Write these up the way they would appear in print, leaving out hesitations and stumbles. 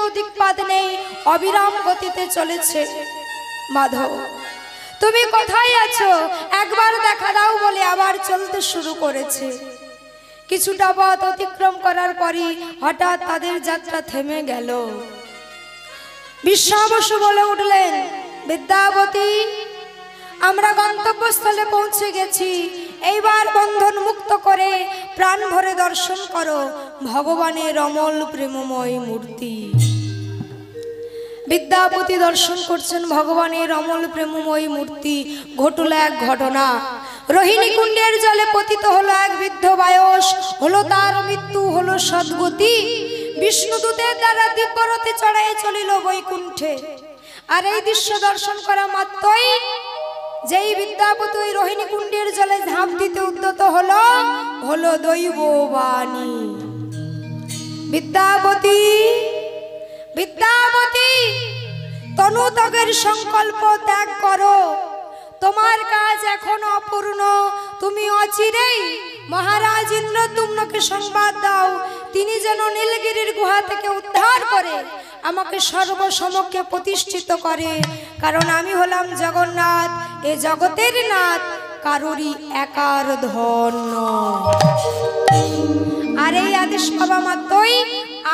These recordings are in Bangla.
একটু দিকপাত নেই, অবিরাম গতিতে চলেছে। মাধব, তুমি কোথায় আছো? একবার দেখা দাও বলে আবার চলতে শুরু করেছে। কিছুটা পথ অতিক্রম করার পরই হঠাৎ তাদের যাত্রা থেমে গেল। বিশ্বাবসু বলে উঠলেন, বিদ্যাবতী, আমরা গন্তব্যস্থলে পৌঁছে গেছি, এইবার বন্ধন মুক্ত করে প্রাণ ভরে দর্শন করো ভগবানের অমল প্রেমময় মূর্তি। বিদ্যাপতি দর্শন করছেন ভগবানের অমল প্রেমময় মূর্তি। ঘটল এক ঘটনা। রোহিণী কুণ্ডের জলে পতিত হলো এক বৃদ্ধ বয়স, হলো তার মৃত্যু, হলো সদ্গতি। বিষ্ণুদূতের দ্বারা দিব্যরথে চড়াইয়া চলিল বৈকুণ্ঠে। আর এই দৃশ্য দর্শন করা মাত্রই যেই বিদ্যাপতি ওই রোহিণী কুণ্ডের জলে ঝাঁপ দিতে উদ্যত হলো দৈববাণী। বিদ্যাপতি, বিদ্যাপতি, তনুত্যাগের সংকল্প ত্যাগ করো, তোমার কাজ এখনো অপূর্ণ। তুমি অচিরেই মহারাজ ইন্দ্রদ্যুম্নকে সংবাদ দাও, তিনি যেন নীলগিরির গুহা থেকে উদ্ধার করে আমাকে সর্বসমক্ষে প্রতিষ্ঠিত করে। কারণ আমি হলাম জগন্নাথ, এ জগতের নাথ, কারুরই একার ধন। আর এই আদেশ পাওয়া মাত্রই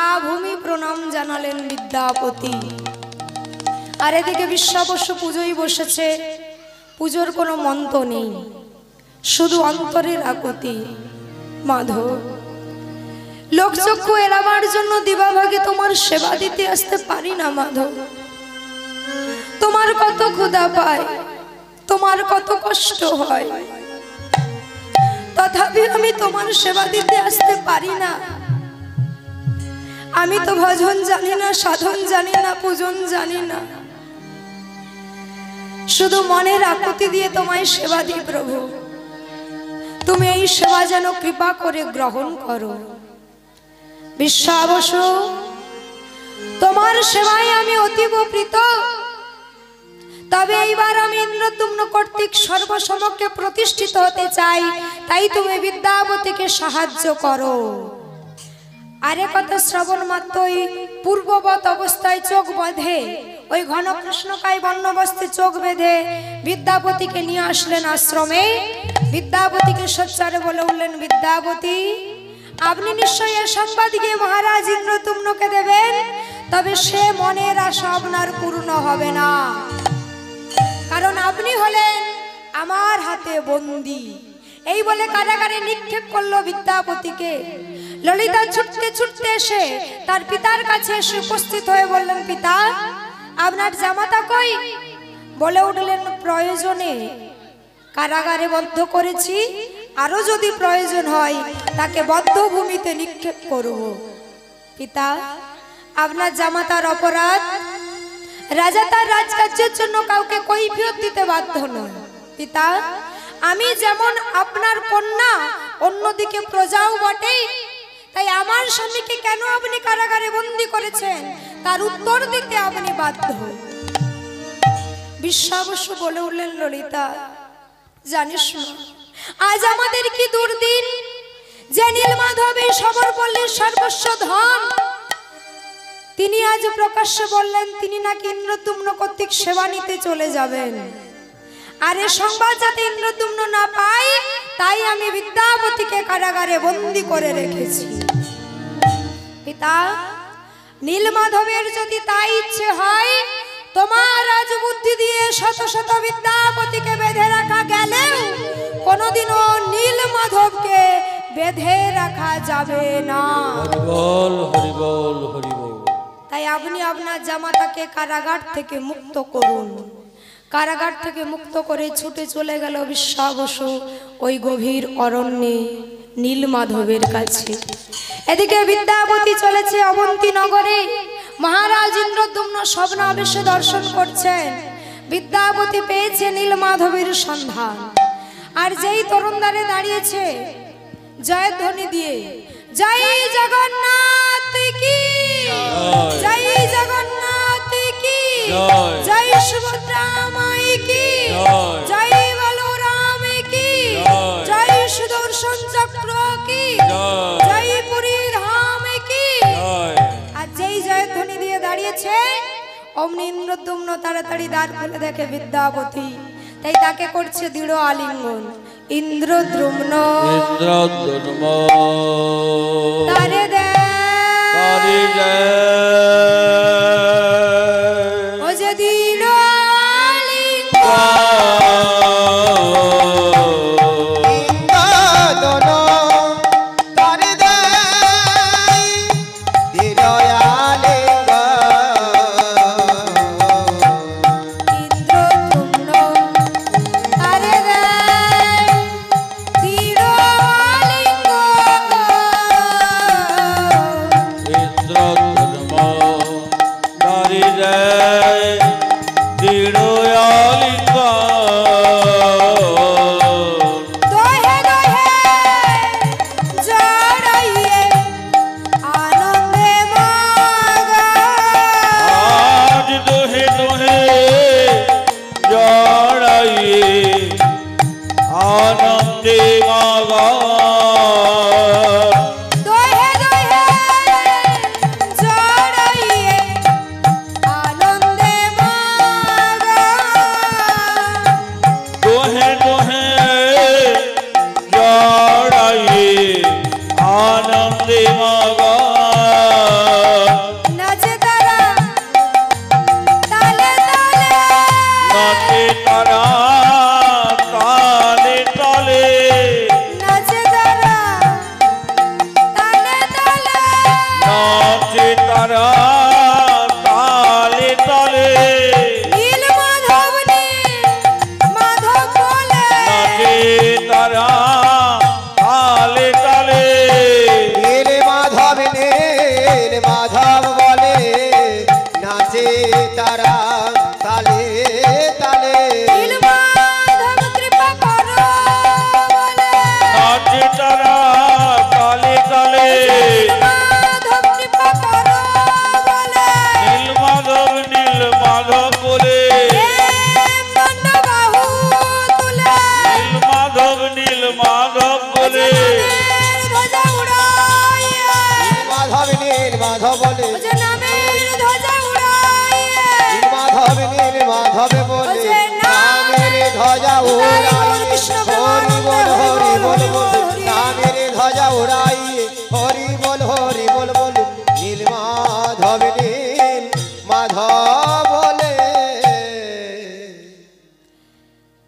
আভূমি প্রণাম জানালেন বিদ্যাপতি। আর এদিকে বিশ্বাবসু পুজোয় বসেছে। পুজোর কোনো মন্ত্র নেই, শুধু অন্তরের আকুতি। মাধব, লোকচক্ষু এড়াবার জন্য দিবাভাগে তোমার সেবা দিতে আসতে পারি না। মাধব, তোমার কত ক্ষুধা পায়, তোমার কত কষ্ট হয়, তথাপি আমি তোমার সেবা দিতে আসতে পারি না। আমি তো ভজন জানি না, সাধন জানি না, পূজন জানি না, শুধু মনের আকুতি দিয়ে তোমায় সেবা দিই। প্রভু, তুমি এই সেবা যেন কৃপা করে গ্রহণ করো। বিশ্বাবসু, তোমার সেবায় আমি অতীব প্রীত, তবে এইবার আমি ইন্দ্রদ্যুম্ন কর্তৃক সর্বসমক্ষে প্রতিষ্ঠিত হতে চাই, তাই তুমি বিদ্যাপতিকে সাহায্য করো। আরে কথা শ্রবণ মাত্রই পূর্ববৎ অবস্থায় চোখ বাঁধে ওই ঘন কৃষ্ণকায় বর্ণবস্ত্রে চোখ বেঁধে বিদ্যাপতিকে নিয়ে আসলেন আশ্রমে। বিদ্যাপতিকে সচ্চারে বলে উঠলেন, বিদ্যাপতি, আপনি নিশ্চয়ই এ সংবাদ গিয়ে মহারাজ ইন্দ্রদ্যুম্নকে দেবেন, তবে সে মনের আশা আপনার পূর্ণ হবে না, কারণ আপনি হলেন আমার হাতে বন্দী। এই বলে কারাগারে নিক্ষেপ করলো বিদ্যাপতিকে। ললিতা ছুটতে ছুটতে এসে তার পিতার কাছে এসে উপস্থিত হয়ে বললেন, পিতা, আপনার জামাতা কই? বলে উঠলেন, প্রয়োজনে কারাগারে বদ্ধ করেছি, আরো যদি প্রয়োজন হয় তাকে বদ্ধ ভূমিতে নিক্ষেপ করব। পিতা, আপনার জামাতার অপরাধ, রাজা তার রাজকার্যের জন্য কাউকে কৈফিয়ত দিতে বাধ্য নয়। পিতা, আমি যেমন আপনার কন্যা, অন্যদিকে প্রজাও বটে, তাই আমার স্বামীকে কেন আপনি কারাগারে বন্দী করেছেন তার উত্তর দিতে আপনি বাধ্য। বিশ্বাবসু বলে উঠলেন, ললিতা, জানিস না আজ আমাদের কি দুর্দিন, যে নীলমাধব সবরপল্লীর সর্বস্ব ধন, তিনি আজ প্রকাশ্যে বললেন তিনি নাকি ইন্দ্রদ্যুম্ন কর্তৃক সেবা নিতে চলে যাবেন। আর এ সংবাদ যাতে ইন্দ্রদ্যুম্ন না পায়, তাই আমি বিদ্যাপতিকে কারাগারে বন্দী করে রেখেছি। পিতা, নীলমাধবের যদি তাই ইচ্ছে হয়, তোমার রাজবুদ্ধি দিয়ে শত শত বিদ্যাপতিকে বেঁধে রাখা গেলেও কোনোদিনও নীলমাধবকে বেঁধে রাখা যাবে না। হরিবল, হরিবল, হরিবল। তাই আপনি আপনার জামাতাকে কারাগার থেকে মুক্ত করুন। কারাগার থেকে মুক্ত করে ছুটে চলে গেল বিশ্বাবসু ওই গভীর অরণ্যে নীলমাধবের কাছে। এদিকে বিদ্যাপতি চলেছে অবন্তী নগরে। মহারাজ ইন্দ্রদ্যুম্ন স্বপ্নাবেশে দর্শন করছেন। বিদ্যাপতি পেয়েছে নীলমাধবের সন্ধান। আর যেই তরুণদারে দাঁড়িয়েছে জয়ধ্বনি দিয়ে, জয় জগন্নাথ কি, জয় জগন্নাথ কি, জয় সুভদ্রা মাই কি, জয় বলরাম কি, জয় সুদর্শন চক্র কি, জয় পুরী ধাম কি। আর যেই জয়ধ্বনি দিয়ে দাঁড়িয়েছে অমনি ইন্দ্রদ্যুম্ন তাড়াতাড়ি দ্বার খুলে দেখে বিদ্যাপতি, তাই তাকে করছে দৃঢ় আলিঙ্গন। ইন্দ্রদ্যুম্ন ইন্দ্রদ্যুম্ন তারে দে তারে দে ও যে দৃঢ় আলিঙ্গন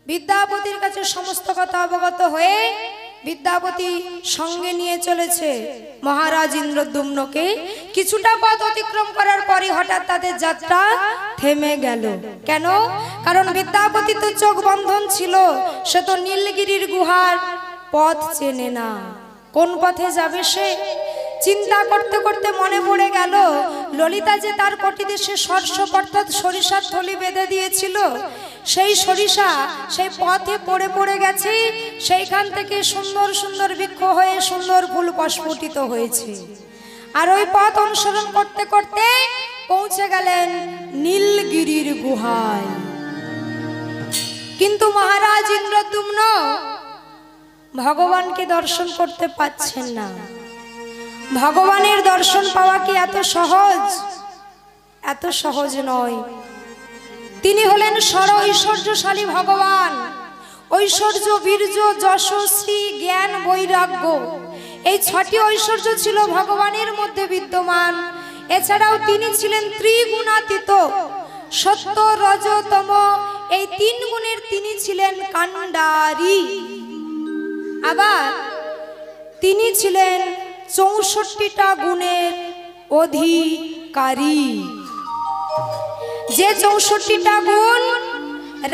বিদ্যাপতির কাছে সমস্ত কথা অবগত হয়ে বিদ্যাপতি সঙ্গে নিয়ে চলেছে মহারাজ ইন্দ্রদ্যুম্নকে। কিছুটা পথ অতিক্রম করার পরই হঠাৎ তাদের যাত্রা থেমে গেল। কেন? কারণ বিদ্যাপতি তো চোখ বন্ধন ছিল, সে তো নীলগিরির গুহার পথ চেনে না। কোন পথে যাবে সে? চিন্তা করতে করতে মনে পড়ে গেল ললিতা যে তার কটিদেশে সর্ষপ অর্থাৎ সরিষার থলি বেঁধে দিয়েছিল, সেই সরিষা সেই পথে পড়ে পড়ে গেছে। সেইখান থেকে সুন্দর সুন্দর বৃক্ষ হয়ে সুন্দর ফুল প্রস্ফুটিত হয়েছে। আর ওই পথ অনুসরণ করতে করতে পৌঁছে গেলেন নীলগিরির গুহায়। কিন্তু মহারাজ ইন্দ্রদ্যুম্ন ভগবানকে দর্শন করতে পাচ্ছেন না। ভগবানের দর্শন পাওয়া কি এত সহজ? এত সহজ নয়। তিনি হলেন সর ঐশ্বর্যশালী ভগবান। ঐশ্বর্য, বীর্য, যশ, শ্রী, জ্ঞান, বৈরাগ্য, এই 6টি ঐশ্বর্য ছিল ভগবানের মধ্যে বিদ্যমান। এছাড়াও তিনি ছিলেন ত্রিগুণাতীত, সত্য, রজ, তম, এই 3 গুণের তিনি ছিলেন কাণ্ডারী। আবার তিনি ছিলেন 64টা গুণের অধিকারী। যে 64টা গুণ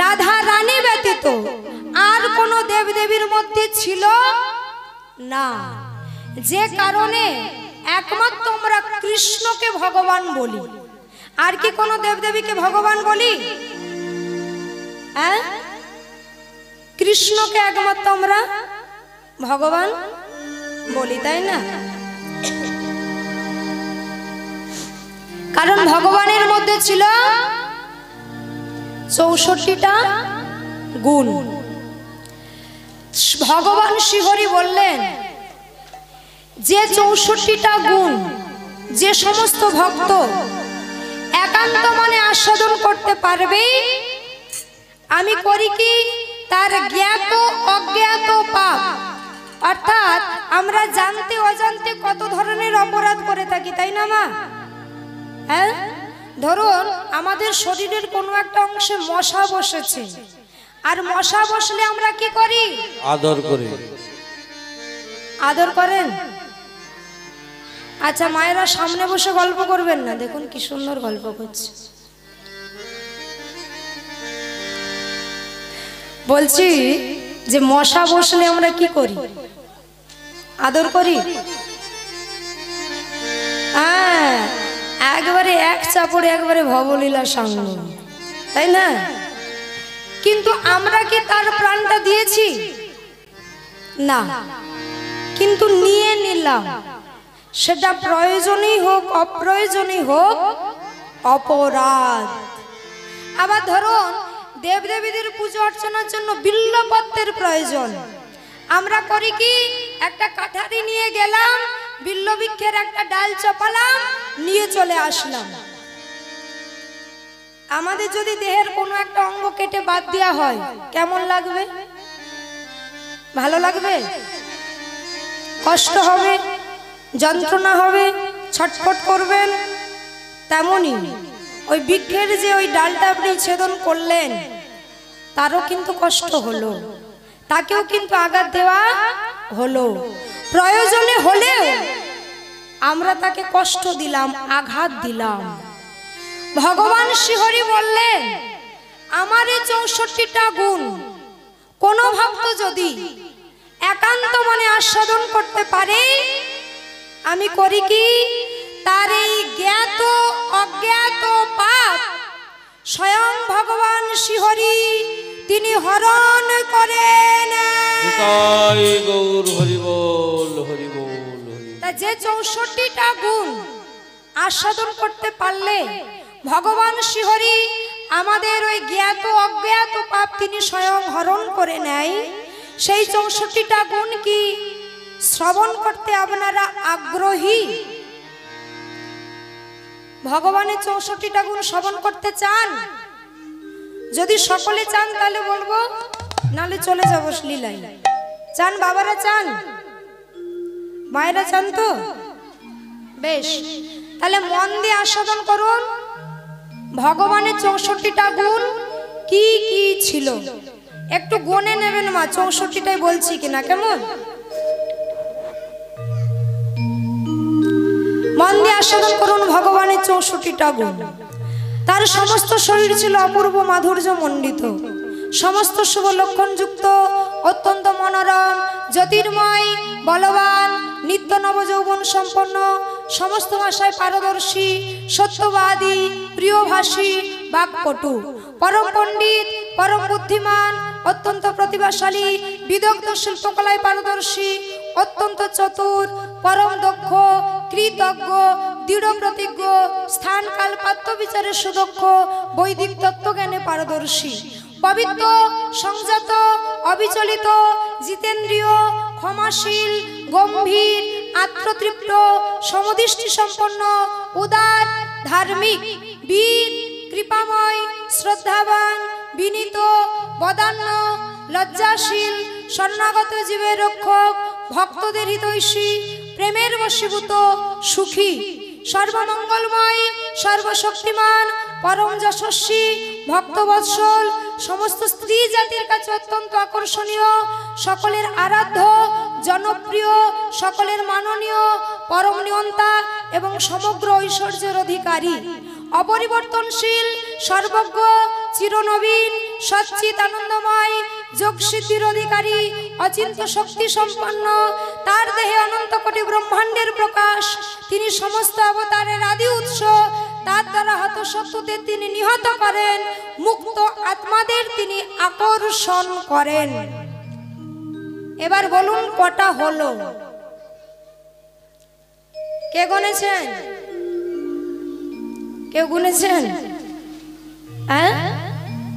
রাধা রানী ব্যতীত আর কোন দেবদেবীর মধ্যে ছিল না, যে কারণে একমাত্র আমরা কৃষ্ণকে ভগবান বলি। আর কি কোন দেবদেবীকে ভগবান বলি? হ্যাঁ, কৃষ্ণকে একমাত্র আমরা ভগবান বলি, তাই না? কারণ ভগবানের মধ্যে ছিল 64টা গুণ। ভগবান শ্রীহরি বললেন যে 64টা গুণ যে সমস্ত ভক্ত একান্ত মনে আস্বাদন করতে পারবে। আমি করি কি তার জ্ঞাত অজ্ঞাত পাপ, অর্থাৎ আমরা জানতে অজান্তে কত ধরনের অপরাধ করে থাকি, তাই না মা? হ্যাঁ, ধরুন আমাদের শরীরের কোনো একটা অংশে মশা বসেছে, আর মশা বসলে আমরা কি করি? আদর করি। আদর করেন? আচ্ছা মায়েরা সামনে বসে গল্প করবেন না, দেখুন কি সুন্দর গল্প করছে। বলছি যে মশা বসলে আমরা কি করি? আদর করি। হ্যাঁ, একবারে এক চাপড়ে একবারে ভবলীলা সাঙ্গ, তাই না? কিন্তু আমরা কি তার প্রাণটা দিয়েছি? না, কিন্তু নিয়ে নিলাম। সেটা প্রয়োজনই হোক অপ্রয়োজনই হোক অপরাধ। আবার ধরুন দেবদেবীদের পুজো অর্চনার জন্য বিল্লপত্রের প্রয়োজন, আমরা করি কি একটা কাঠারি নিয়ে গেলাম, বিল্লবৃক্ষের একটা ডাল চাপালাম, নিয়ে চলে আসলাম। আমাদের যদি দেহের কোনো একটা অঙ্গ কেটে বাদ দেওয়া হয় কেমন লাগবে? ভালো লাগবে? কষ্ট হবে, যন্ত্রণা হবে, ছটফট করবেন। তেমনি ওই বৃক্ষের যে ওই ডালটা আপনি ছেদন করলেন, তারও কিন্তু কষ্ট হলো, তাকেও কিন্তু আঘাত দেওয়া হলো। প্রয়োজনে হলেও আমরা তাকে কষ্ট দিলাম, আঘাত দিলাম। ভগবান শ্রীহরি বললেন, আমার এই 64টা গুণ কোন ভক্ত যদি একান্ত মনে আস্বাদন করতে পারে, আমি করি কি তার এই জ্ঞাত অজ্ঞাত পাপ স্বয়ং ভগবান শ্রীহরি তিনি হরণ করেন। গৌর হরি বল, হরি বল। তা যে 64টা গুণ আস্বাদন করতে পারলে ভগবান শ্রীহরি আমাদের ওই জ্ঞাত অজ্ঞাত পাপ তিনি স্বয়ং হরণ করে নেয়, সেই 64টা গুণ কি শ্রবণ করতে আপনারা আগ্রহী? ভগবানের 64টা গুণ শ্রবণ করতে চান? যদি সকলে চান তাহলে বলবো, নালে চলে যাবো লীলায়। চান বাবারা? চান? মায়েরা চান তো? বেশ, তাহলে মন দিয়ে আস্বাদন করুন ভগবানের 64টা গুণ কি কি ছিল। একটু গনে নেবেন মা, 64টাই বলছি কিনা, কেমন? মন দিয়ে আস্বাদন করুন ভগবানের 64টা গুণ। তার সমস্ত শরীর ছিল অপূর্ব মাধুর্য মণ্ডিত, সমস্ত শুভ লক্ষণ যুক্ত, অত্যন্ত মনোরম, জ্যোতির্ময়, বলবান, নিত্য নব যৌবন সম্পন্ন, সমস্ত ভাষায় পারদর্শী, সত্যবাদী, প্রিয়ভাষী, বাকপটু, পরম পণ্ডিত, পরম বুদ্ধিমান, অত্যন্ত প্রতিভাশালী, বিদগ্ধ শিল্পকলায় পারদর্শী, অত্যন্ত চতুর, পরম দক্ষ, কৃতজ্ঞ, দৃঢ় প্রতিজ্ঞ, স্থান কাল পাত্র বিচারে সুদক্ষ, বৈদিক তত্ত্বজ্ঞানে পারদর্শী, পবিত্র, সংযত, অবিচলিত, জিতেন্দ্রীয়, ক্ষমাশীল, গম্ভীর, আত্মতৃপ্ত, সমদৃষ্টি সম্পন্ন, উদার, ধার্মিক, বীর, কৃপাময়, শ্রদ্ধাবান, বিনীত, বদান্য, লজ্জাশীল, শরণাগত জীবের রক্ষক, ভক্তদের হিতৈষী, প্রেমের বশীভূত, সুখী, সর্বমঙ্গলময়, সর্বশক্তিমান, পরম যশস্বী, ভক্তবৎসল, সমস্ত স্ত্রী জাতির কাছে অত্যন্ত আকর্ষণীয়, সকলের আরাধ্য, জনপ্রিয়, সকলের মাননীয়, পরম নিয়ন্তা এবং সমগ্র ঐশ্বর্যের অধিকারী, অপরিবর্তনশীল, সর্বজ্ঞ, চিরনবীন, সচ্চিত আনন্দময়, যোগসিদ্ধির অধিকারী, অচিন্ত শক্তি সম্পন্ন, তার দেহে অনন্ত কোটি ব্রহ্মাণ্ডের প্রকাশ, তিনি সমস্ত অবতারের আদি উৎস, তার দ্বারা হত শত্রুদের তিনি নিহত করেন, মুক্ত আত্মাদের তিনি আকর্ষণ করেন। এবার বলুন কটা হলো? কে গুনেছেন? কেউ গুনেছেন? হ্যাঁ,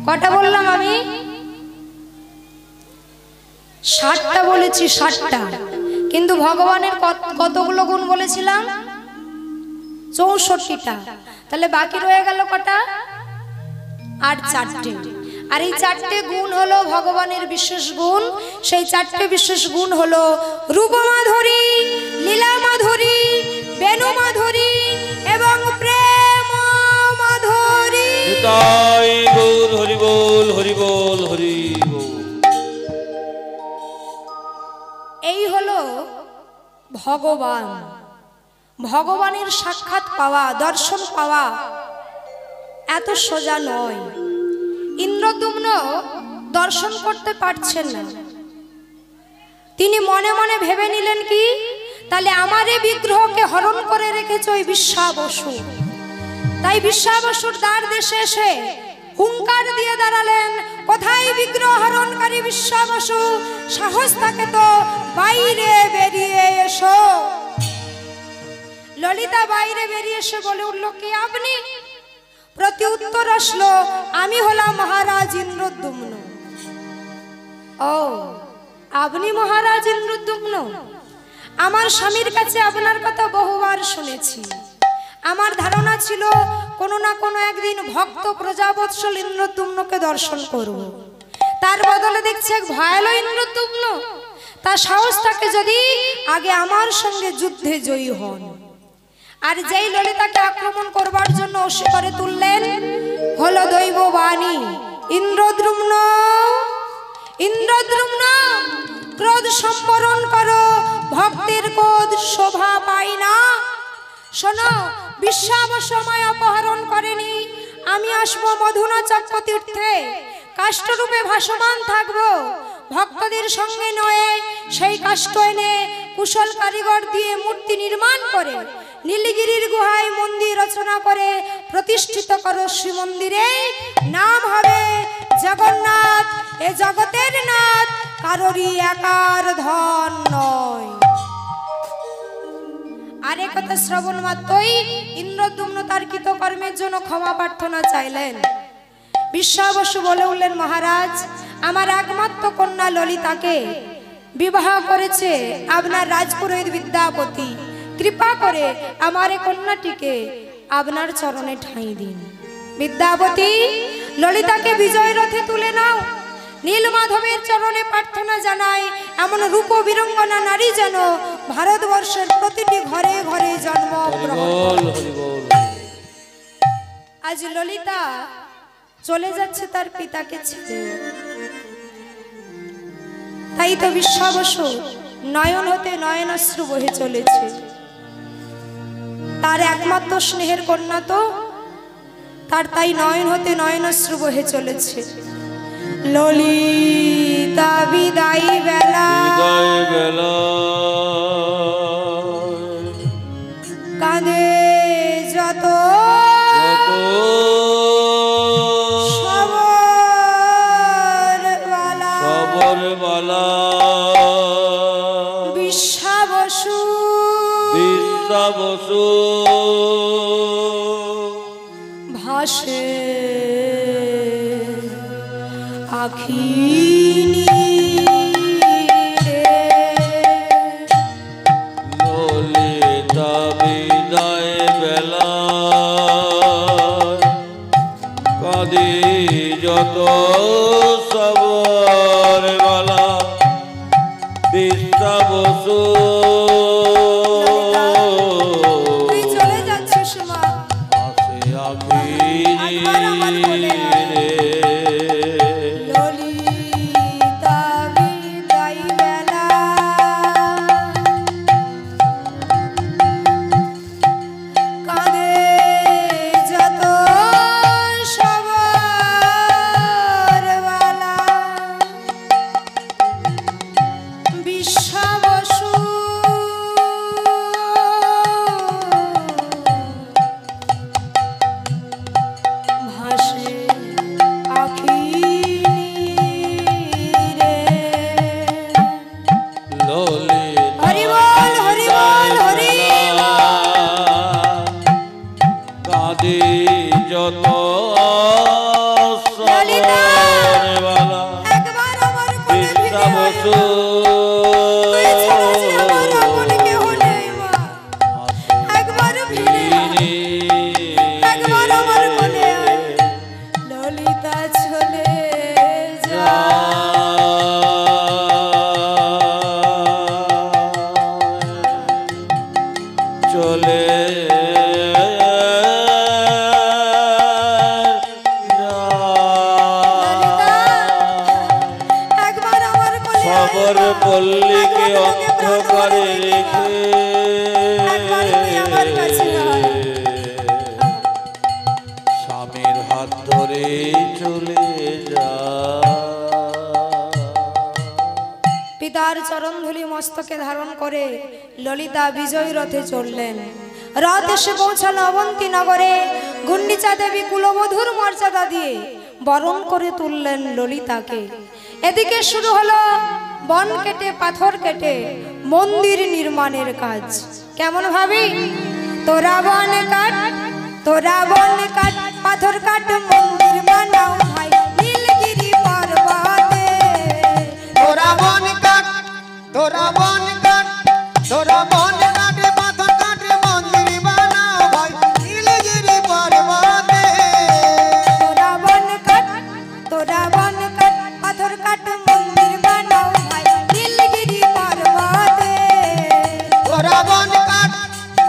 কটা বললাম আমি? 60টা বলেছি, 60টা। কিন্তু ভগবানের কতগুলো গুণ বলেছিলাম? 64টা, তাহলে বাকি রয়ে গেল কটা? আর 4টে। আর এই 4টে গুণ হলো ভগবানের বিশেষ গুণ। সেই 4টে বিশেষ গুণ হলো রূপমাধুরী, লীলা মাধুরী, বেণু মাধুরী এবং প্রেম মাধুরী। নিতাই গৌর হরি বল, হরি বল, হরি বল। এই হলো ভগবান। ভগবানের সাক্ষাৎ পাওয়া, দর্শন পাওয়া এত সোজা নয়। ইন্দ্রদ্যুম্ন দর্শন করতে পারছেন না। তিনি মনে মনে ভেবে নিলেন কি, তাহলে আমার এই বিগ্রহকে হরণ করে রেখেছে ওই বিশ্বাবসু। তাই বিশ্বাবসুর দ্বার দেশে এসে হুঙ্কার দিয়ে দাঁড়ালেন, কোথায় বিগ্রহ হরণকারী বিশ্বাবসু? সাহস থাকে তো বাইরে বেরিয়ে এসো। ললিতা বাইরে বেরিয়ে এসে বলে উঠল, কি আপনি? প্রতি উত্তর আসলো, আমি হলাম মহারাজ ইন্দ্রদ্যুম্ন। ও, আপনি মহারাজ ইন্দ্রদ্যুম্ন? আমার স্বামীর কাছে আপনার কথা বহুবার শুনেছি। আমার ধারণা ছিল কোনো না কোনো একদিন ভক্ত প্রজাবৎসল ইন্দ্রদ্যুম্নকে দর্শন করব। তার বদলে দেখছি এক ভয়াল ইন্দ্রদ্যুম্ন। তার সাহস থাকে যদি আগে আমার সঙ্গে যুদ্ধে জয়ী হন। আর যেই ললিতাকে আক্রমণ করবার জন্য অসি করে তুললেন, হলো দৈব বাণী, ইন্দ্রদ্যুম্ন, ইন্দ্রদ্যুম্ন ক্রোধ সম্বরণ করো, ভক্তের ক্রোধ শোভা পায় না। শোনো, বিশ্বাবসু আমায় অপহরণ করেনি। আমি আসবো মধুনা চক্র তীর্থে, কাষ্ঠরূপে ভাসমান থাকবো। ভক্তদের সঙ্গে নয়, সেই কাষ্ঠ এনে কুশল কারিগর দিয়ে মূর্তি নির্মাণ করে নীলগিরির গুহায় মন্দির রচনা করে প্রতিষ্ঠিত করো শ্রীমন্দিরে। নাম হবে জগন্নাথ। এ জগতের নাথ কারোরই একার ধন নয়। আরে কথা শ্রবণ মাত্রই ইন্দ্রদ্যুম্ন তার কৃতকর্মের জন্য ক্ষমা প্রার্থনা চাইলেন। বিশ্বাবসু বলে উঠলেন, মহারাজ, আমার একমাত্র কন্যা ললিতাকে বিবাহ করেছে আপনার রাজপুরোহিত বিদ্যাপতি। কৃপা করে আমার এই কন্যাটিকে আপনার চরণে ঠাঁই দিন। বিদ্যাপতি, ললিতাকে বিজয় রথে তুলে নাও। নীলমাধবের চরণে প্রার্থনা জানাই, এমন রূপ বীরঙ্গনা নারী যেন ভারতবর্ষের প্রতিটি ঘরে ঘরে জন্মগ্রহণ করে। আজ ললিতা চলে যাচ্ছে তার পিতাকে ছেড়ে। তাই তো বিশ্বাবসু নয়ন হতে নয়নাশ্রু বহে চলেছে। তার একমাত্র স্নেহের কন্যা তো, তার তাই নয়ন হতে নয়নাশ্রু বহে চলেছে। ললিতা বিদায় বেলা, বিদায় বেলা কাঁদে যত সবর বালা, বিশ্বাবসু বিশ্বাবসু ভাসে আখি ললিতা বিদায় বেলা কাঁদি যত সবর বালা, বিশ্বাবসু তুই চলে যাচ্ছিস মা, আসে আখি একবার আমার বলে আয়। ললিতা বিদায় বেলা কাঁদে যত সবর বালা, বিশ্বাবসু অমর পল্লীকে অন্ধকারে রেখে স্বামীর হাত ধরে চলে যা। পিতার চরণধুলি মস্তকে ধারণ করে ললিতা বিজয় রথে চললেন। রথ এসে পৌঁছালো অবন্তী নগরে। গুন্ডিচা দেবী কুলবধূর মর্যাদা দিয়ে বরণ করে তুললেন ললিতাকে। এদিকে শুরু হলো বন কেটে পাথর কেটে মন্দির নির্মাণের কাজ। কেমন ভাবি? তোরা বন কাট, তোরা বন কাট, পাথর কাট, মন্দির বানাও ভাই নীলগিরি পর্বতে। তোরা বন কাট, তোরা বন কাট, তোরা বন কাটে পাথর কাটে মন্দির বানাও ভাই নীলগিরি পর্বতে। তোরা বন কাট, তোরা বন কাট, পাথর কাট, মন্দির বানাও ভাই নীলগিরি পর্বতে। তোরা বন কাট,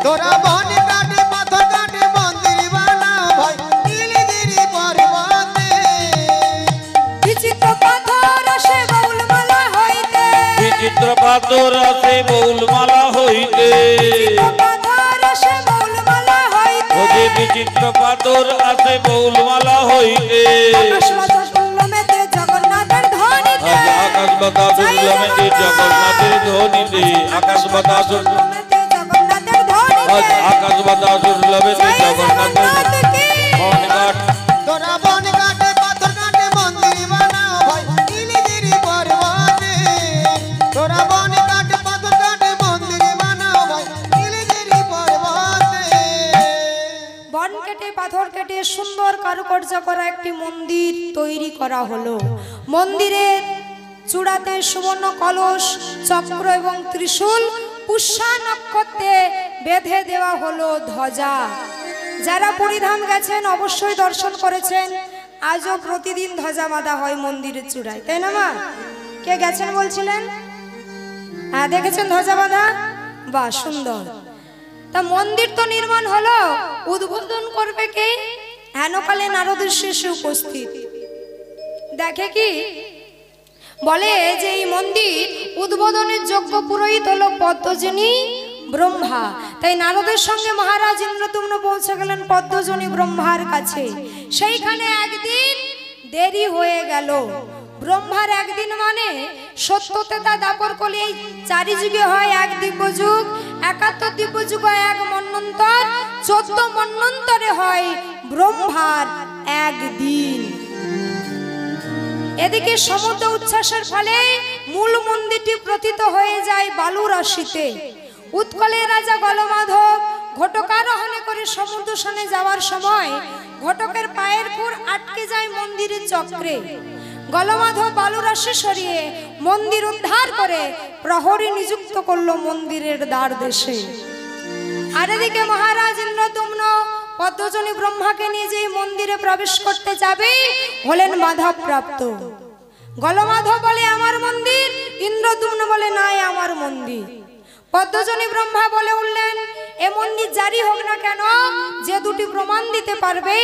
তোরা বন কাটে পাথর কাটে মন্দির বানাও ভাই নীলগিরি পর্বতে। বিচিত্র পাথর আসে বাউলমালা হইতে, বিচিত্র পাথর আছে বউলমালা হইতে, পাথর আসে বাউলমালা হইতে। ও যে বিচিত্র পাথর আছে বউলমালা হইতে। আকাশ বাতাস উল্লমেতে জগন্নাথের ধ্বনিতে, আজ আকাশ বাতাস উল্লমেতে জগন্নাথের ধ্বনিতে, আকাশ বাতাস উল্লমেতে জগন্নাথের ধ্বনিতে। আজ আকাশ বাতাস উল্লমেতে জগন্নাথের বন কাট। তোরা বন কাটে পাথর কাটে মন্দির বানাও ভাই নীলগিরি পর্বতে। তোরা বন কাটে পাথর কাটে মন্দির বানাও ভাই নীলগিরি পর্বতে। বন কেটে পাথর কেটে সুন্দর কারুকার্য করা একটি মন্দির তৈরি করা হলো। মন্দিরের চূড়াতে সুবর্ণ কলস, চক্র এবং ত্রিশূল, পুষ্যা নক্ষত্রে বেঁধে দেওয়া হলো ধ্বজা। যারা পুরীধাম গেছেন অবশ্যই দর্শন করেছেন। আজও প্রতিদিন ধ্বজা বাঁধা হয় মন্দিরের চূড়ায়, তাই না মা? কে গেছেন বলছিলেন? হ্যাঁ, দেখেছেন ধ্বজা বাঁধা? বাহ, সুন্দর। তা মন্দির তো নির্মাণ হলো, উদ্বোধন করবে কে? হেনকালে নারদের শেষে উপস্থিত। দেখে কি বলে যে এই মন্দির উদ্বোধনের যোগ্য পুরোহিত হলো পদ্মজনী ব্রহ্মা। তাই নারদের সঙ্গে মহারাজ ইন্দ্রদ্যুম্ন পৌঁছে গেলেন পদ্মজনী ব্রহ্মার কাছে। সেইখানে একদিন দেরি হয়ে গেল। ব্রহ্মার একদিন মানে সত্যতেতা দাপর কলি, এই চারি যুগে হয় এক দিব্যযুগ, ৭১ দিব্যযুগ হয় এক মন্বন্তর, ১৪ মন্বন্তরে হয় ব্রহ্মার একদিন। এদিকে সমুদ্র উচ্ছ্বাসের ফলে মূল মন্দিরটি প্রতীত হয়ে যায় বালু রাশিতে। উৎকলের রাজা গলমাধব ঘটকারোহণে করে সমুদ্র স্নানে যাওয়ার সময় ঘটকের পায়ের পুর আটকে যায় মন্দিরের চক্রে। গলমাধব বালু রাশি সরিয়ে মন্দির উদ্ধার করে প্রহরী নিযুক্ত করলো মন্দিরের দ্বার দেশে। আর এদিকে মহারাজ ইন্দ্রদ্যুম্ন পদ্মজনী ব্রহ্মাকে নিয়ে যেই মন্দিরে প্রবেশ করতে যাবে হলেন মাধব প্রাপ্ত। গলমাধব বলে আমার মন্দির, ইন্দ্রদ্যুম্ন বলে নাই আমার মন্দির। পদ্মজনী ব্রহ্মা বলে উঠলেন এ মন্দির জারি হোক না কেন, যে দুটি প্রমাণ দিতে পারবে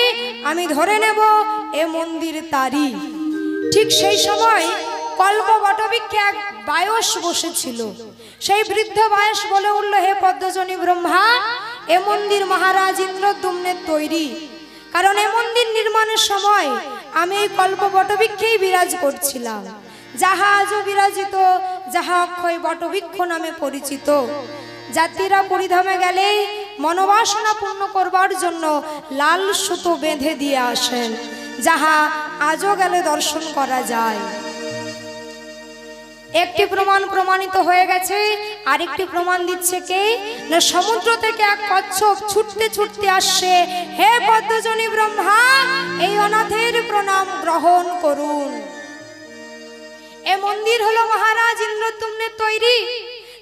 আমি ধরে নেব এ মন্দির তারই। ঠিক সেই সময় কল্প বটবৃক্ষে এক বায়স বসেছিল। সেই বৃদ্ধ বায়স বলে উঠল হে পদ্মজনী ব্রহ্মা, এ মন্দির মহারাজ ইন্দ্রদ্যুম্নের তৈরি। কারণ এ মন্দির নির্মাণের সময় আমি এই কল্প বটবৃক্ষেই বিরাজ করছিলাম, যাহা আজও বিরাজিত, যাহা অক্ষয় বটবৃক্ষ নামে পরিচিত। যাত্রীরা পুরীধামে গেলেই মনোবাসনা পূর্ণ করবার জন্য লাল সুতো বেঁধে দিয়ে আসেন, যাহা আজও গেলে দর্শন করা যায়। একটি প্রমাণ প্রমাণিত হয়ে গেছে, আরেকটি প্রমাণ দিচ্ছে কে না সমুদ্র থেকে এক কচ্ছপ ছুটতে ছুটতে আসছে। হে পদ্মজনী ব্রহ্মা, এই অনাথের প্রণাম গ্রহণ করুন। এ মন্দির হলো মহারাজ ইন্দ্রদ্যুম্নের তৈরি।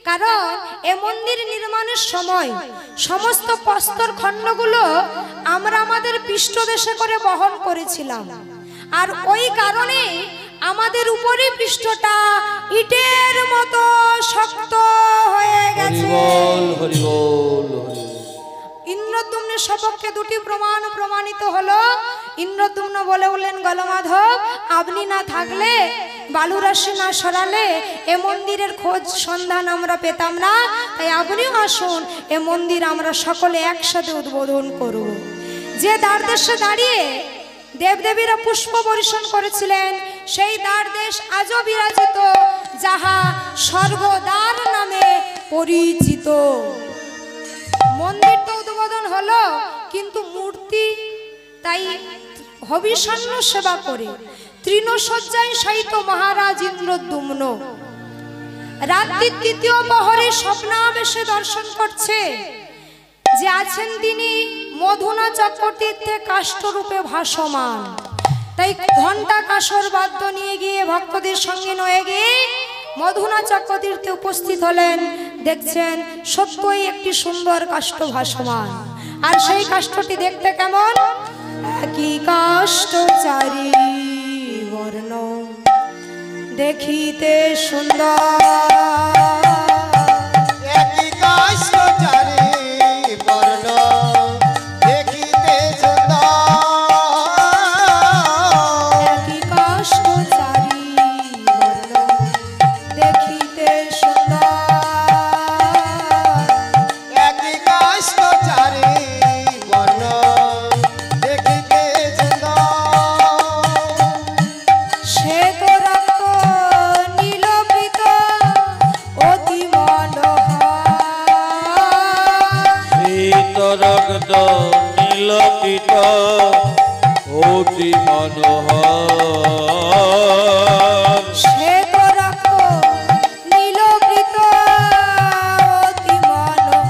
কারণ এ মন্দির নির্মাণের সময় সমস্ত প্রস্তর খণ্ডগুলো আমরা আমাদের পৃষ্ঠদেশে করে বহন করেছিলাম, আর ওই কারণে আমাদের উপরে পৃষ্ঠটা ইটের মতো শক্ত হয়ে গেছে। ইন্দ্রদ্যুম্নের সপক্ষে দুটি প্রমাণ প্রমাণিত হলো। ইন্দ্রদ্যুম্ন বলে উঠলেন গলমাধব, আপনি না থাকলে বালুরাশি না সরালে এ মন্দিরের খোঁজ সন্ধান আমরা পেতাম না। তাই আপনিও আসুন, এ মন্দির আমরা সকলে একসাথে উদ্বোধন করব। যে দ্বারদেশে দাঁড়িয়ে দেবদেবীরা পুষ্প বর্ষণ করেছিলেন, সেই দ্বারদেশ আজও বিরাজিত, যাহা স্বর্গদ্বার নামে পরিচিত। মন্দির তো উদ্বোধন হলো, কিন্তু মূর্তি তাই হবিষান্ন সেবা করে তৃণশয্যায় শায়িত মহারাজ ইন্দ্রদ্যুম্ন রাত্রির তৃতীয় প্রহরে স্বপ্নাবেশে দর্শন করছে যে আছেন তিনি মধুনা চক্রতীর্থে কাষ্ঠরূপে ভাসমান। তাই ঘণ্টা কাসর বাদ্য নিয়ে গিয়ে ভক্তদের সঙ্গে নয়ে গিয়ে মধুনা চক্রতীর্থে উপস্থিত হলেন। দেখছেন সত্যই একটি সুন্দর কাষ্ঠ ভাসমান। আর সেই কাষ্ঠটি দেখতে কেমন? একই কাষ্ঠ চারি বর্ণ দেখিতে সুন্দর, একই কাষ্ঠ চারি বর্ণ দেখিতে সুন্দর, একই কাষ্ঠ চারি বর্ণ দেখিতে সুন্দর, একই কাষ্ঠ চারি বর্ণ দেখিতে সুন্দর। শ্বেত রক্ত নীলপীত অতি মনোহর, শীত রক্ত নীলপিত অতি মনোহর, শ্বেত রক্ত নীলপীত অতি মনোহর,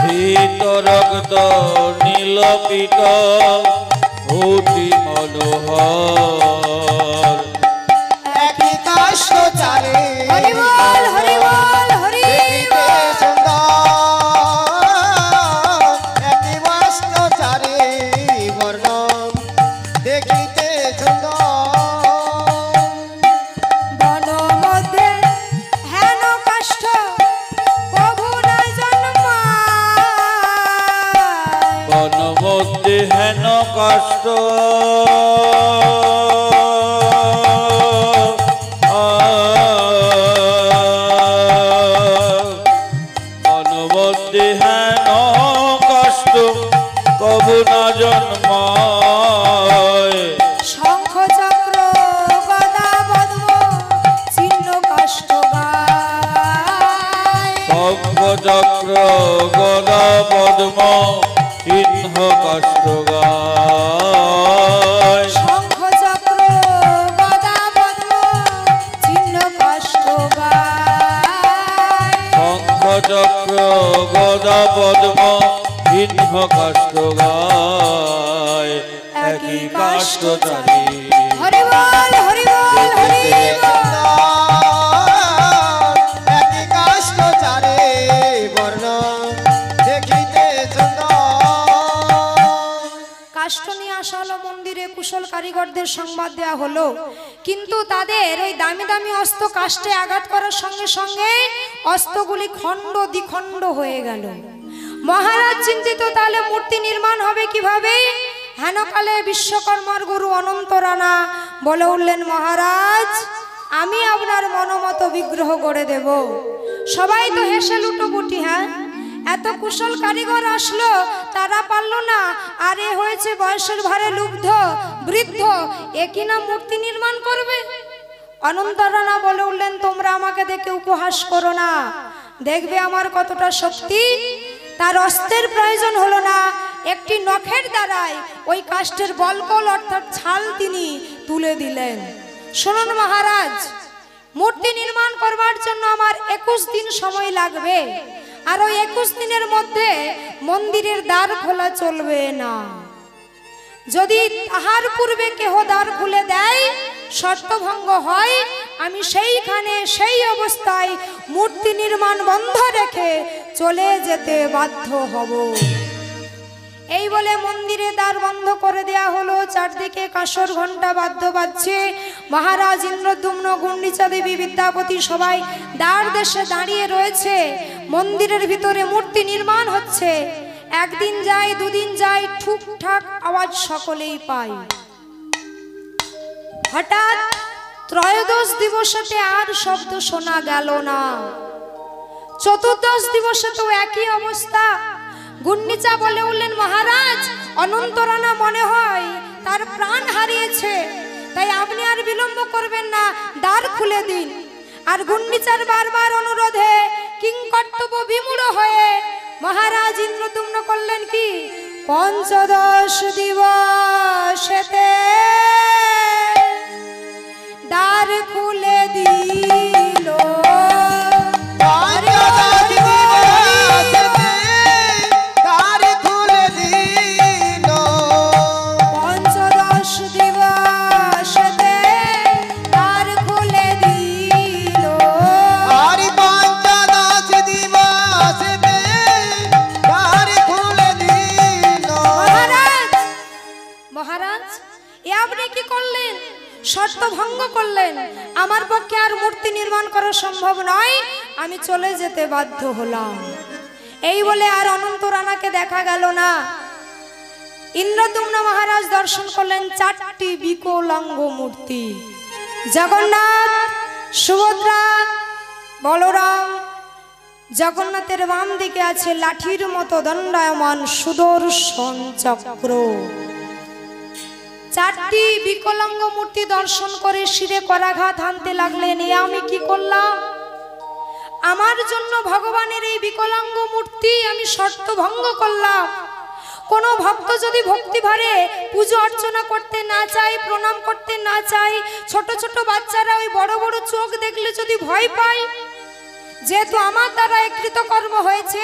শীত রক্ত নীলপিত অতি মনোহর, একই কাষ্ঠ চারি হরি বল হরি বল হরি দেখিতে বল। সুন্দর, একই কাষ্ঠ চারি বর্ণ দেখিতে সুন্দর। বন মধ্যে হেন কাষ্ঠ কভু না জন্মায়, বন মধ্যে হেন কষ্ট বন মধ্যে হেন কষ্ট কবু না জন্মায়, শঙ্খ চক্র গদা পদ্ম চিহ্ন কাষ্ঠ গায়, শঙ্খ চক্র গদা পদ্ম চিহ্ন কষ্ট গায়, শঙ্খ চক্র গদা পদ্ম চিহ্ন কাষ্ঠ গায়, শঙ্খ চক্র গদা পদ্ম চিহ্ন কষ্ট গায়, একই কাষ্ট জানি হরি বল হরি বল হরি বল। একই কাষ্ঠ চারি বর্ণ দেখিতে সুন্দর। কাষ্ঠ নিয়ে আসা হলো মন্দিরে, কুশল কারিগরদের সংবাদ দেওয়া হলো, কিন্তু তাদের ওই দামি দামি অস্ত্র কাষ্ঠে আঘাত করার সঙ্গে সঙ্গে অস্ত্রগুলি খণ্ড দ্বিখণ্ড হয়ে গেল। মহারাজ চিন্তিত, তাহলে মূর্তি নির্মাণ হবে কিভাবে? হেনকালে বিশ্বকর্মার গুরু অনন্ত রানা বলে উঠলেন, মহারাজ আমি আপনার মনোমত বিগ্রহ করে দেব। সবাই তো হেসে লুটোপুটি, হ্যাঁ এত কুশল কারিগর আসলো, তারা পারলো না, আর এ হয়েছে বয়সের ভারে লুব্ধ বৃদ্ধ, এ কিনা মূর্তি নির্মাণ করবে? অনন্ত রানা বলে উঠলেন, তোমরা আমাকে দেখে উপহাস করো না, দেখবে আমার কতটা শক্তি। তার অস্ত্রের প্রয়োজন হলো না, একটি নখের দ্বারাই ওই কাষ্ঠের বলকল অর্থাৎ ছাল তিনি তুলে দিলেন। শুনুন মহারাজ, মূর্তি নির্মাণ করবার জন্য আমার 21 দিন সময় লাগবে, আর ওই 21 দিনের মধ্যে মন্দিরের দ্বার খোলা চলবে না। যদি তাহার পূর্বে কেহ দ্বার খুলে দেয়, শর্তভঙ্গ হয়, আমি সেইখানে সেই অবস্থায় মূর্তি নির্মাণ বন্ধ রেখে চলে যেতে বাধ্য হব। এই বলে মন্দিরে দ্বার বন্ধ করে দেয়া হলো। চারদিকে কাঁসর ঘণ্টা বাদ্য বাজছে। মহারাজ ইন্দ্রদ্যুম্ন, গুন্ডিচা দেবী, বিদ্যাপতি সবাই দ্বার দেশে দাঁড়িয়ে রয়েছে। মন্দিরের ভিতরে মূর্তি নির্মাণ হচ্ছে। একদিন যায়, দুদিন যায়, ঠুকঠাক আওয়াজ সকলেই পায়। হঠাৎ ত্রয়োদশ দিবসেতে আর শব্দ শোনা গেল না। চতুর্দশ দিবসেতেও একই অবস্থা। গুন্ডিচা বলে উঠলেন, মহারাজ, অনন্তরানা মনে হয় তার প্রাণ হারিয়েছে, তাই আপনি আর বিলম্ব করবেন না, দ্বার খুলে দিন। আর গুন্ডিচার বারবার অনুরোধে কিংকর্তব্য বিমূঢ় হয়ে মহারাজ ইন্দ্রদ্যুম্ন করলেন কি, পঞ্চদশ দিবসেতে দ্বার খুলে দিল। পঞ্চদশ দিবসেতে দ্বার খুলে দিল। মহারাজ, মহারাজ, এ আপনি কি করলেন? শর্ত ভঙ্গ করলেন। আমার পক্ষে আর মূর্তি নির্মাণ করা সম্ভব নয়, আমি চলে যেতে বাধ্য হলাম। এই বলে আর অনন্ত রানাকে দেখা গেল না। ইন্দ্রদ্যুম্ন মহারাজ দর্শন করলেন চারটি বিকলাঙ্গ মূর্তি, জগন্নাথ, সুভদ্রা, বলরাম। জগন্নাথের বাম দিকে আছে লাঠির মতো দণ্ডায়মান সুদর্শন চক্র। চারটি বিকলাঙ্গ মূর্তি দর্শন করে শিরে করাঘাত হানতে লাগলেন, এ আমি কি করলাম? আমার জন্য ভগবানের এই বিকলাঙ্গ মূর্তি আমি শর্ত ভঙ্গ করলাম। কোন ভক্ত যদি ভক্তি ভরে পুজো অর্চনা করতে না চায়, প্রণাম করতে না চায়, ছোট ছোট বাচ্চারা ওই বড় বড় চোখ দেখলে যদি ভয় পায়, যেহেতু আমার দ্বারা কৃতকর্ম হয়েছে,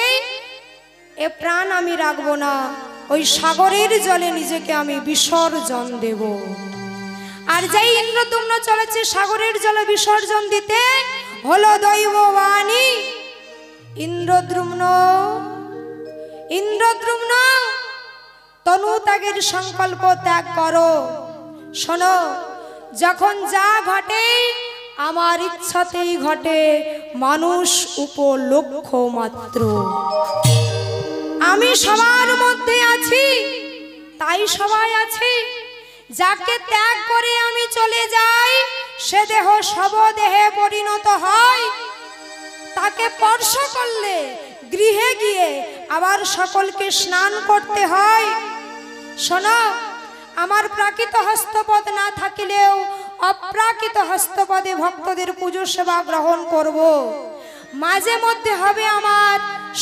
এ প্রাণ আমি রাখবো না, ওই সাগরের জলে নিজেকে আমি বিসর্জন দেব। আর যেই ইন্দ্রদ্যুম্ন চলেছে সাগরের জলে বিসর্জন দিতে, হলো দৈববাণী, ইন্দ্রদ্যুম্ন, ইন্দ্রদ্যুম্ন, তনু ত্যাগের সংকল্প ত্যাগ করো। শোনো, যখন যা ঘটে আমার ইচ্ছাতেই ঘটে, মানুষ উপলক্ষ মাত্র। আমি সবার মধ্যে আছি, তাই সবাই আছে। যাকে ত্যাগ করে আমি চলে যাই, সে দেহ শবদেহে পরিণত হয়। তাকে স্পর্শ করলে গৃহে গিয়ে আবার সকলকে স্নান করতে হয়। শোনো, আমার প্রাকৃত হস্তপদ না থাকিলেও অপ্রাকৃত হস্তপদে ভক্তদের পুজো সেবা গ্রহণ করব। মাঝে মধ্যে হবে আমার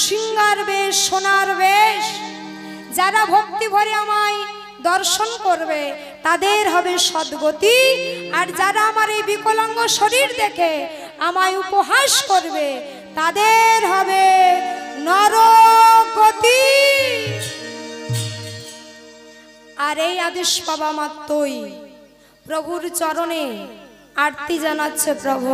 সিংহার বেশ, সোনার বেশ। যারা ভক্তি ভরে আমায় দর্শন করবে তাদের হবে সদ্গতি, আর যারা আমার এই বিকলাঙ্গ শরীর দেখে আমায় উপহাস করবে তাদের হবে নরগতি। আর এই আদেশ পাওয়া মাত্রই প্রভুর চরণে আরতি জানাচ্ছে, প্রভু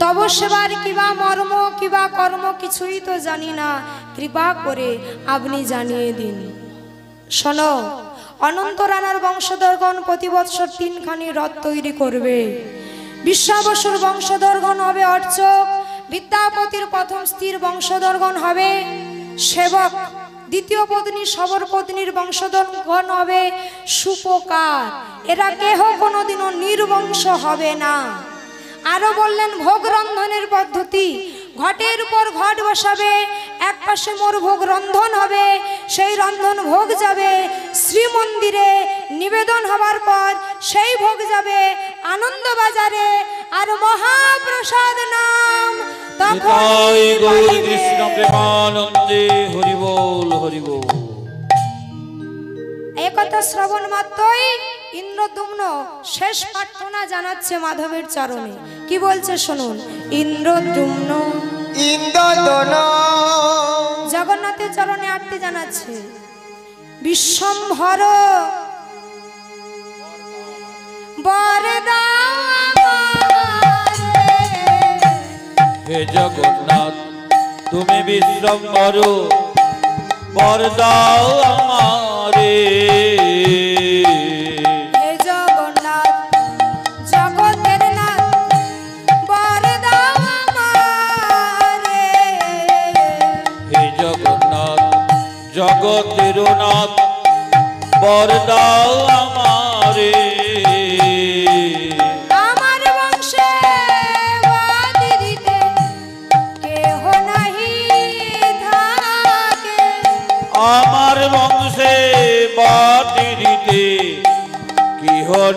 তব সেবার কিবা মর্ম কিবা কর্ম কিছুই তো জানি না, কৃপা করে আপনি জানিয়ে দিন। শোনো, অনন্ত রানার বংশধরগণ প্রতি বৎসর 3খানি রথ তৈরি করবে। বিশ্বাবসুর বংশধরগণ হবে অর্চক, বিদ্যাপতির প্রথম স্ত্রীর বংশধরগণ হবে সেবক, দ্বিতীয় পত্নী সবর পত্নীর বংশধরগণ হবে সুপকার। এরা কেহ কোনোদিনও নির্বংশ হবে না। আরো বললেন ভোগ রন্ধনের পদ্ধতি, ঘটের উপর ঘট বসাবে, এক পাশে মোর ভোগ রন্ধন হবে, সেই রন্ধন ভোগ যাবে শ্রীমন্দিরে, নিবেদন হবার পর সেই ভোগ যাবে আনন্দ বাজারে, আর মহাপ্রসাদ নাম তখন কৃষ্ণ প্রেমানন্দে হরি বল হরি বল। একথা শ্রবণ মাত্রই ইন্দ্রদ্যুম্ন শেষ প্রার্থনা জানাচ্ছে মাধবের চরণে। কি বলছে শুনুন, ইন্দ্রদ্যুম্ন, ইন্দ্রদ্যুম্ন জগন্নাথের চরণে আরতি জানাচ্ছে। বিশ্বম্ভর বর দাও আমারে, হে জগন্নাথ তুমি বিশ্বম্ভর বর দাও আমারে। হে জগন্নাথ জগতের নাথ বর দাও আমারে। হে জগন্নাথ জগতের নাথ বর দাও আমারে।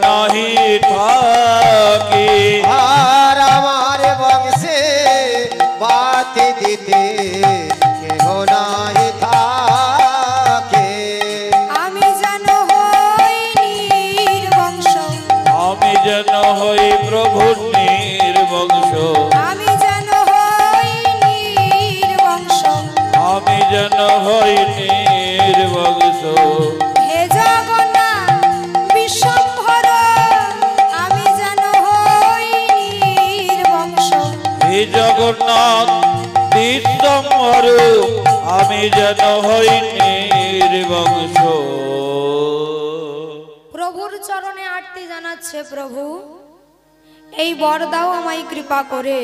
নাহি থাকে। আর আমার বংশে বাতি দিতে কেহ নাই থাকে। আমি যেন হই নির্বংশ, আমি যেন হই প্রভুর নির্বংশ, আমি যেন হই নির্বংশ। আমি যেন হই নির্বংশ। হে জগন্নাথ বিশ্বম্ভর, আমি যেন হই নির্বংশ। হে জগন্নাথ বিশ্বম্ভর, আমি যেন হই নির্বংশ। প্রভুর চরণে আরতি জানাচ্ছে, প্রভু এই বর দাও আমায় কৃপা করে,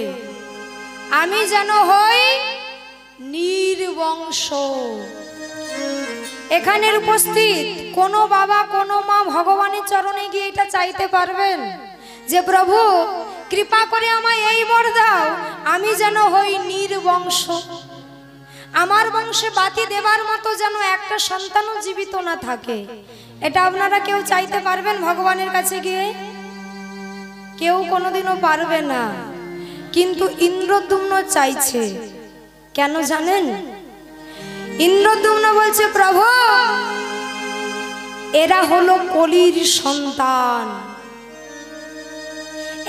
আমি যেন হই নির্বংশ। এখানের উপস্থিত কোনো বাবা কোনো মা ভগবানের চরণে গিয়ে এটা চাইতে পারবেন যে প্রভু কৃপা করে আমায় এই বর দাও, আমি যেন হই নির্বংশ, আমার বংশে বাতি দেবার মতো যেন একটা সন্তানও জীবিত না থাকে। এটা আপনারা কেউ চাইতে পারবেন ভগবানের কাছে গিয়ে? কেউ কোনোদিনও পারবে না। কিন্তু ইন্দ্রদ্যুম্ন চাইছে। কেন জানেন? ইন্দ্রদ্যুম্ন বলছে, প্রভু এরা হলো কলির সন্তান,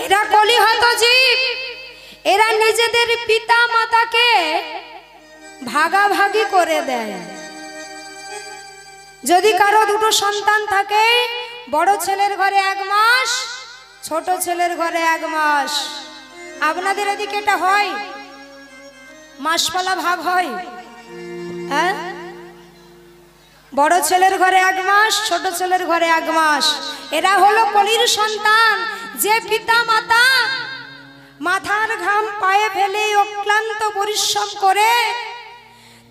এরা কলিহত জীব, এরা নিজেদের পিতা মাতাকে ভাগাভাগি করে দেয়। যদি কারো দুটো সন্তান থাকে, বড় ছেলের ঘরে 1 মাস, ছোট ছেলের ঘরে 1 মাস। আপনাদের এদিকে এটা হয়? মাসপালা ভাগ হয়? হ্যাঁ, বড় ছেলের ঘরে 1 মাস, ছোট ছেলের ঘরে 1 মাস। এরা হলো কলির সন্তান, যে পিতা মাতা মাথার ঘাম পায়ে ফেলে অক্লান্ত পরিশ্রম করে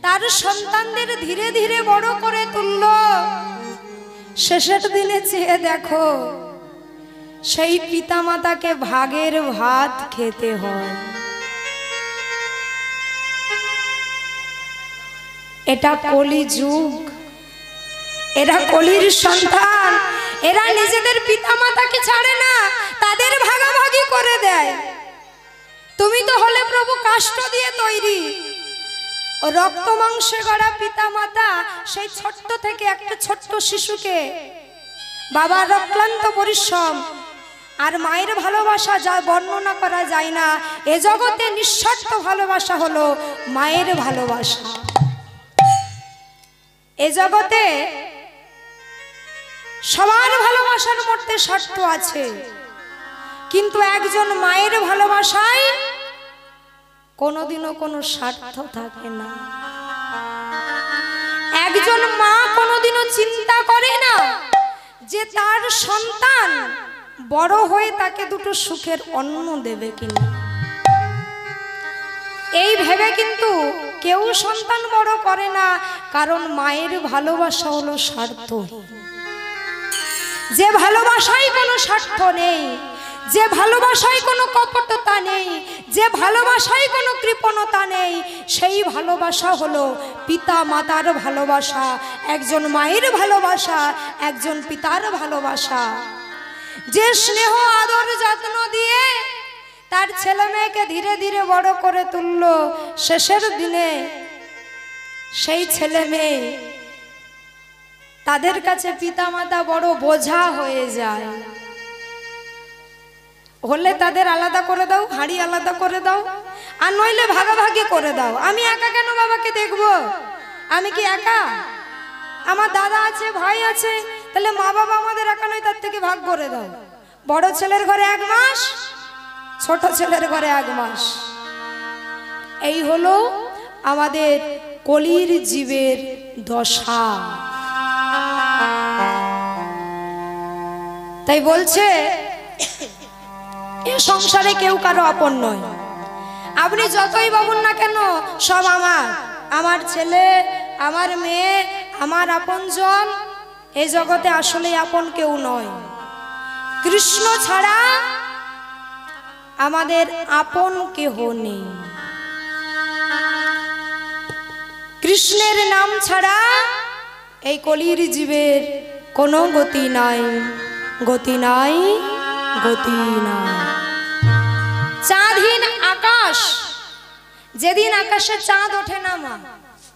তার সন্তানদের ধীরে ধীরে বড় করে তুলল। শেষের দিনে চেয়ে দেখো, সেই পিতা মাতাকে ভাগের ভাত খেতে হয়। এটা কলি যুগ, এরা কলির সন্তান, এরা নিজেদের পিতা মাতাকে ছাড়ে না, তাদের ভাগাভাগি করে দেয়। তুমি তো হলে প্রভু কাষ্ঠ দিয়ে তৈরি, রক্ত মাংসে গড়া পিতা মাতা সেই ছোট্ট থেকে একটা ছোট্ট শিশুকে বাবার অক্লান্ত পরিশ্রম আর মায়ের ভালোবাসা যা বর্ণনা করা যায় না। এ জগতে নিঃস্বার্থ ভালোবাসা হলো মায়ের ভালোবাসা। এ জগতে সবার ভালোবাসার মধ্যে স্বার্থ আছে, কিন্তু একজন মায়ের ভালোবাসায় কোনোদিনও কোনো স্বার্থ থাকে না। একজন মা কোনোদিনও চিন্তা করে না যে তার সন্তান বড় হয়ে তাকে দুটো সুখের অন্ন দেবে কিনা। এই ভেবে কিন্তু কেউ সন্তান বড় করে না, কারণ মায়ের ভালোবাসা হলো স্বার্থহীন। যে ভালোবাসায় কোনো স্বার্থ নেই, যে ভালোবাসায় কোনো কপটতা নেই, যে ভালোবাসায় কোনো কৃপণতা নেই, সেই ভালোবাসা হলো পিতা মাতার ভালোবাসা, একজন মায়ের ভালোবাসা, একজন পিতার ভালোবাসা। যে স্নেহ আদর যত্ন দিয়ে তার ছেলে মেয়েকে ধীরে ধীরে বড় করে তুলল, শেষের দিনে সেই ছেলে মেয়ে তাদের কাছে পিতা মাতা বড় বোঝা হয়ে যায়। হলে তাদের আলাদা করে দাও, হাঁড়ি আলাদা করে দাও, আর নইলে ভাগাভাগি করে দাও। আমি একা কেন বাবাকে দেখবো? আমি কি একা? আমার দাদা আছে, ভাই আছে, তাহলে মা বাবা আমাদের একা নয়, তার থেকে ভাগ করে দাও। বড় ছেলের ঘরে 1 মাস, ছোট ছেলের ঘরে 1 মাস। এই হলো আমাদের কলির জীবের দশা। তাই বলছে এ সংসারে কেউ কারো আপন নয়। আপনি যতই ভাবুন না কেন, সব আমার, আমার ছেলে, আমার মেয়ে, আমার আপনজন। এই জগতে আসলে আপন কেউ নয়। কৃষ্ণ ছাড়া আমাদের আপন কেহ নেই। কৃষ্ণের নাম ছাড়া এই কলির জীবের কোনো গতি নাই। গতি নাই, গতি নাই। চাঁদহীন আকাশ, যেদিন আকাশে চাঁদ ওঠে না মা,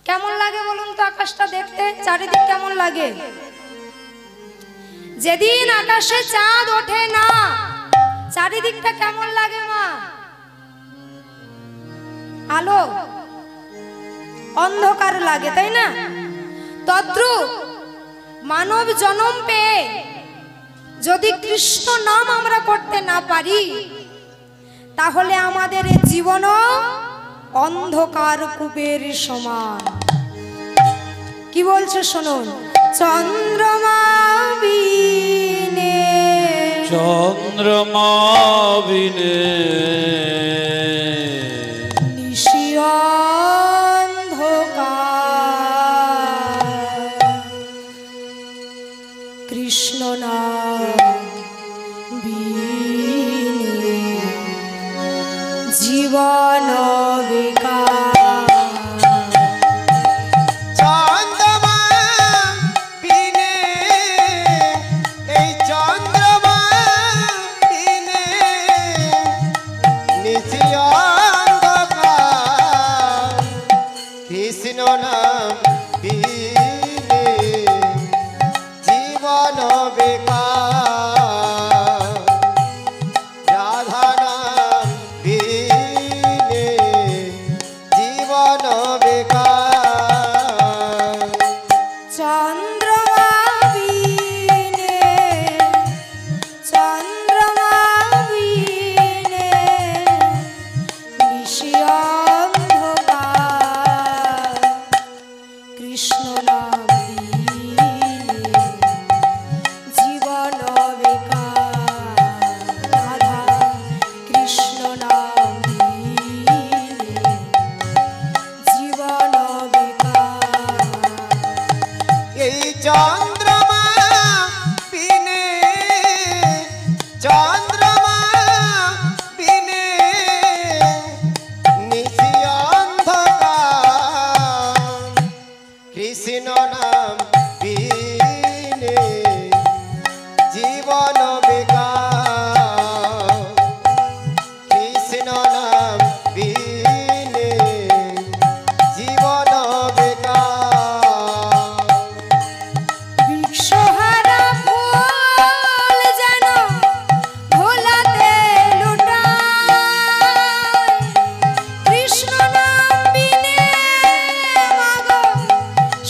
কেমন লাগে বলুন তো? আকাশটা দেখতে চারিদিক কেমন লাগে? যেদিন আকাশে চাঁদ ওঠে না, চারিদিকটা কেমন লাগে মা? আলো, অন্ধকার লাগে, তাই না? তদ্রূপ মানব জন্ম পেয়ে যদি কৃষ্ণ নাম আমরা করতে না পারি, তাহলে আমাদের জীবন অন্ধকার কূপের সমান। কি বলছে শুনুন, চন্দ্রমা বিনে, চন্দ্রমা বিনে নিশি অন্ধকার, কৃষ্ণ নাম বিনে জীবন বেকার। চন্দ্রমা বিনে, এই চন্দ্রমা বিনে নিশি অন্ধকার, কৃষ্ণ নাম বিনে জীবন বেকার, রাধা নাম বিনে জীবন বেকার। চন্দ্রমা বিনে, চন্দ্রমা বিনে নিশি অন্ধকার, কৃষ্ণ নাম বিনে জীবন বেকার, রাধা কৃষ্ণ নাম বিনে জীবন বেকার। এই চন্দ্রমা বিনে, চন্দ্রমা বিনে নিশি অন্ধকার, কৃষ্ণ নাম বিনে জীবন বেকার, কৃষ্ণ নাম বিনে জীবন বেকার। বৃক্ষহারা ফুল যেন ভোলাতে লুটায়, কৃষ্ণ নাম বিনে মাগো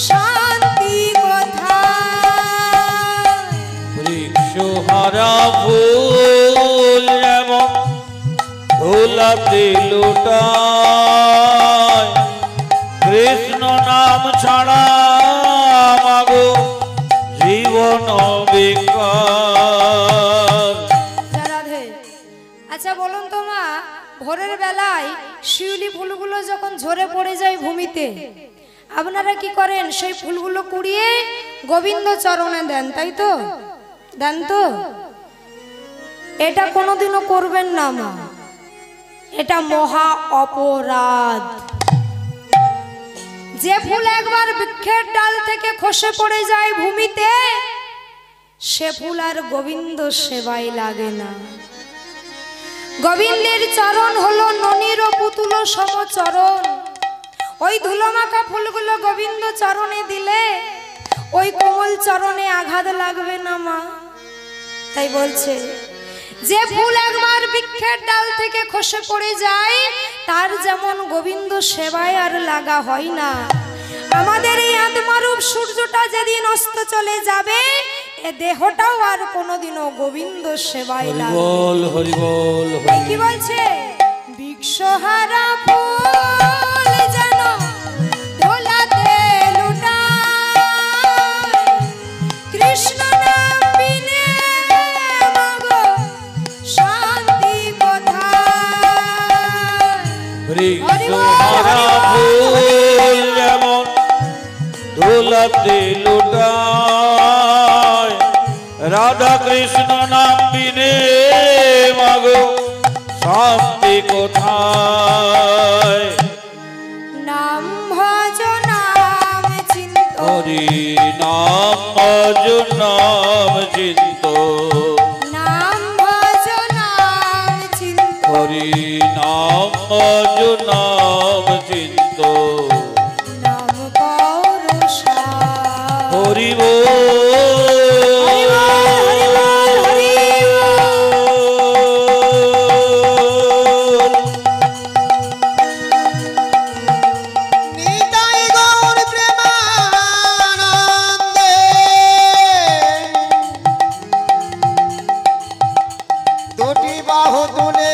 শান্তি কোথায়? বৃক্ষহারা ফুল যেমন ধুলাতে লুটায়, কৃষ্ণ নাম ছাড়া মাগো জীবন বেকার। রাধে। আচ্ছা বলুন তো মা, ভোরের বেলায় শিউলি ফুলগুলো যখন ঝরে পড়ে যায় ভূমিতে, আপনারা কি করেন? সেই ফুলগুলো কুড়িয়ে গোবিন্দ চরণে দেন, তাই তো? দেন তো? এটা কোনোদিনও করবেন না মা, এটা মহা অপরাধ। যে ফুল একবার বৃক্ষের ডাল থেকে খসে পড়ে যায় ভূমিতে, সে ফুল আর গোবিন্দ সেবায় লাগে না। গোবিন্দের চরণ হলো ননির ও পুতুল সমচরণ। ওই ধুলোমাখা ফুলগুলো গোবিন্দ চরণে দিলে ওই কোমল চরণে আঘাত লাগবে না মা? তাই বলছে, যে ফুল একবার বৃক্ষের ডাল থেকে খসে পড়ে যায়, তার যেমন গোবিন্দ সেবায় আর লাগা হয় না, আমাদের এই আত্মারূপ সূর্যটা যেদিন অস্ত চলে যাবে, এ দেহটাও আর কোনোদিনও গোবিন্দ সেবায় লাগবে। হরিবল হরিবল তাই কি বলছে, বৃক্ষহারা ফুল যেন ধোলাতে লুটায়, কৃষ্ণ নাম বিনে মাগো শান্তি কোথায়? বৃক্ষহারা ফুল যেমন ধুলাতে লুটায়, রাধা কৃষ্ণ নাম বিনে মাগো শান্তি কোথায়? নাম ভজ নাম চিন্ত, হরি নাম ভজ নাম চিন্ত, পঙ্কজ নাম চিত্ত নাম করুষা হরি বল হরি বল, হরি বল। নিতাই গৌর প্রেমানন্দে দুটি বাহু তুলে